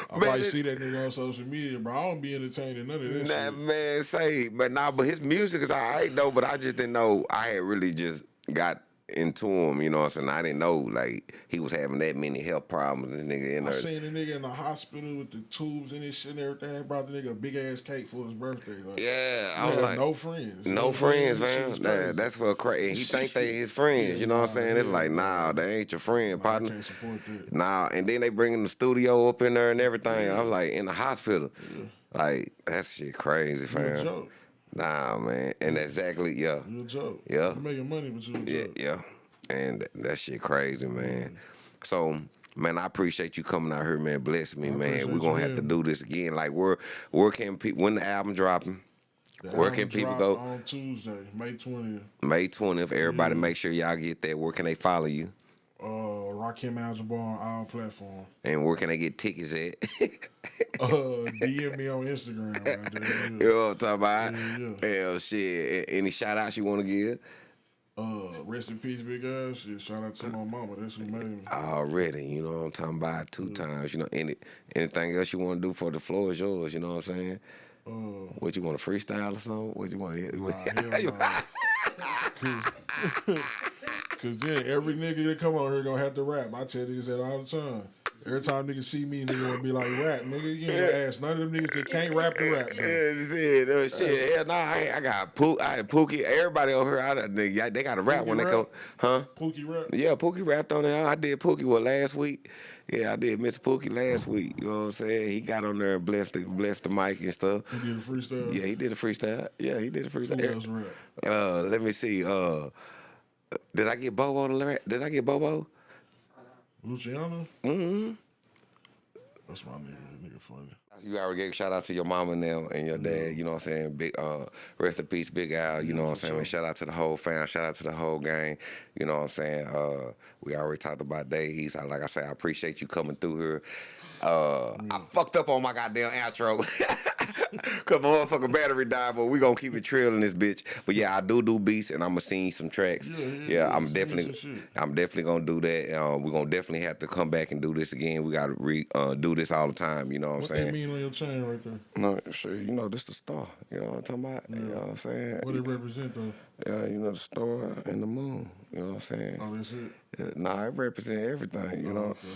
I probably see that nigga on social media, bro. I don't be entertaining none of this shit. Man, but his music is alright though, but I just didn't know I had really just got into him, you know what I'm saying? I didn't know like he was having that many health problems and nigga in there. I seen the nigga in the hospital with the tubes and his shit and everything. They brought the nigga a big ass cake for his birthday. Like, yeah, I was like, no friends. No friends, man. Nah, that's for crazy. He think they his friends, you know what I'm saying? It's like, nah, they ain't your friend, partner. I can't support that. Nah, and then they bringing the studio up in there and everything. I'm like, in the hospital. Yeah. Like, that shit crazy, fam. You a joke. Nah, man. And exactly, yeah. You a joke. Yeah. You making money, but you a joke. Yeah. And that shit crazy, man. So, man, I appreciate you coming out here, man. Bless me, man. We're gonna have to do this again. Like, where can people, when the album dropping? Where can people go? On Tuesday, May 20th. May 20th. Everybody make sure y'all get that. Where can they follow you? Rakim Al Jabbaar on all platforms. And where can they get tickets at? DM me on Instagram. Right there. You know what I'm talking about? Yeah. Hell, shit. Any shout outs you want to give? Rest in peace, big ass. Shit, shout out to my mama. That's who made me. Already, you know what I'm talking about. 2 times. You know, anything else you want to do for the floor is yours. You know what I'm saying? What you want to freestyle or something? What you want to hit? Cause then every nigga that come on here gonna have to rap. I tell niggas that all the time. Every time niggas see me, nigga wanna be like, rap, nigga. You ain't gonna ask none of them niggas that can't rap to rap. Shit. Hell nah, I got Pookie. Everybody over here, they got to rap when they come. Huh? Pookie rap? Yeah, Pookie rapped on there. I did Pookie last week. Yeah, I did Mr. Pookie last week. You know what I'm saying? He got on there and blessed the mic and stuff. He did a freestyle? Yeah, he did a freestyle. Who else rap? Let me see. Did I get Bobo to rap? Did I get Bobo? Luciano? Mm-hmm. That's my nigga. That nigga funny. You already gave a shout out to your mama now and your dad, you know what I'm saying? Big rest in peace, Big Al, you know what I'm saying? Sure. Shout out to the whole fam, shout out to the whole gang, you know what I'm saying? We already talked about Dave. Like I said, I appreciate you coming through here. I fucked up on my goddamn outro. Cause my motherfucking battery died, but we gonna keep it trailing this bitch. But yeah, I do beats and I'ma sing some tracks. Yeah, I'm definitely gonna do that. We're gonna definitely have to come back and do this again. We gotta do this all the time, you know what I'm saying? What that mean on your chain right there? No, sure, you know, this the star. You know what I'm talking about? Yeah. You know what I'm saying? What it represent though? Yeah, you know, the star and the moon. You know what I'm saying? Oh, that's it? Yeah, nah, it represents everything, you know. Okay.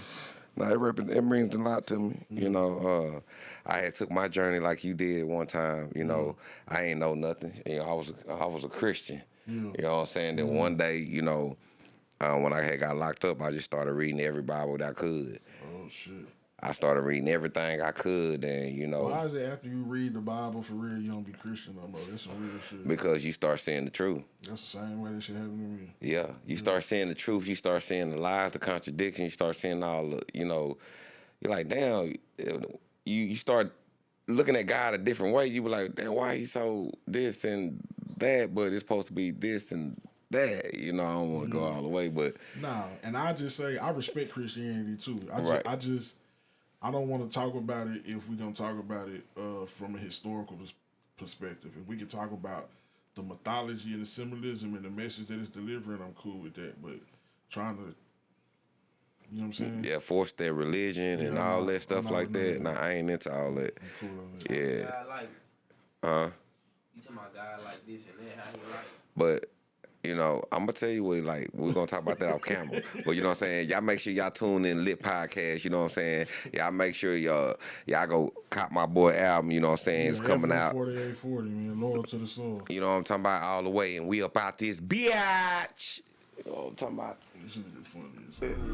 Nah, it means a lot to me. You know, I had took my journey like you did one time. You know, I ain't know nothing. You know, I was a Christian. You know what I'm saying? Then one day, you know, when I had got locked up, I just started reading every Bible that I could. Oh shit! I started reading everything I could, and you know. Why is it after you read the Bible for real, you don't be Christian no more? That's some real shit. Because you start seeing the truth. That's the same way that shit happened to me. Yeah, you start seeing the truth. You start seeing the lies, the contradictions. You start seeing all the, you know, you're like, damn. You start looking at God a different way. You be like, damn, why he so this and that, but it's supposed to be this and that. You know, I don't want to go all the way, but nah. And I just say I respect Christianity too. I don't want to talk about it if we're going to talk about it from a historical perspective. If we can talk about the mythology and the symbolism and the message that it's delivering, I'm cool with that. But trying to, you know what I'm saying? Yeah, force their religion and all that stuff like that. Nah, I ain't into all that. I'm cool on that. Yeah. God like, huh? you talking about God like this and that, how he like? But You know, I'm gonna tell you what, like, we're gonna talk about that off camera. But you know what I'm saying? Y'all make sure y'all tune in Lit Podcast, you know what I'm saying? Y'all make sure y'all go cop my boy album, you know what I'm saying? It's coming out. 4840, man. Loyal to the soil. You know what I'm talking about? All the way, and we up out this bitch. You know what I'm talking about? This nigga funny.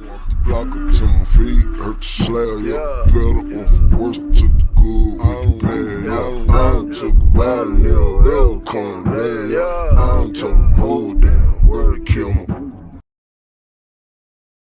Walk the block until my feet hurt the slab, yeah. Better off worse to the good. I don't pay, yeah. I don't took violin, they'll come, yeah. I don't told the whole damn word to kill my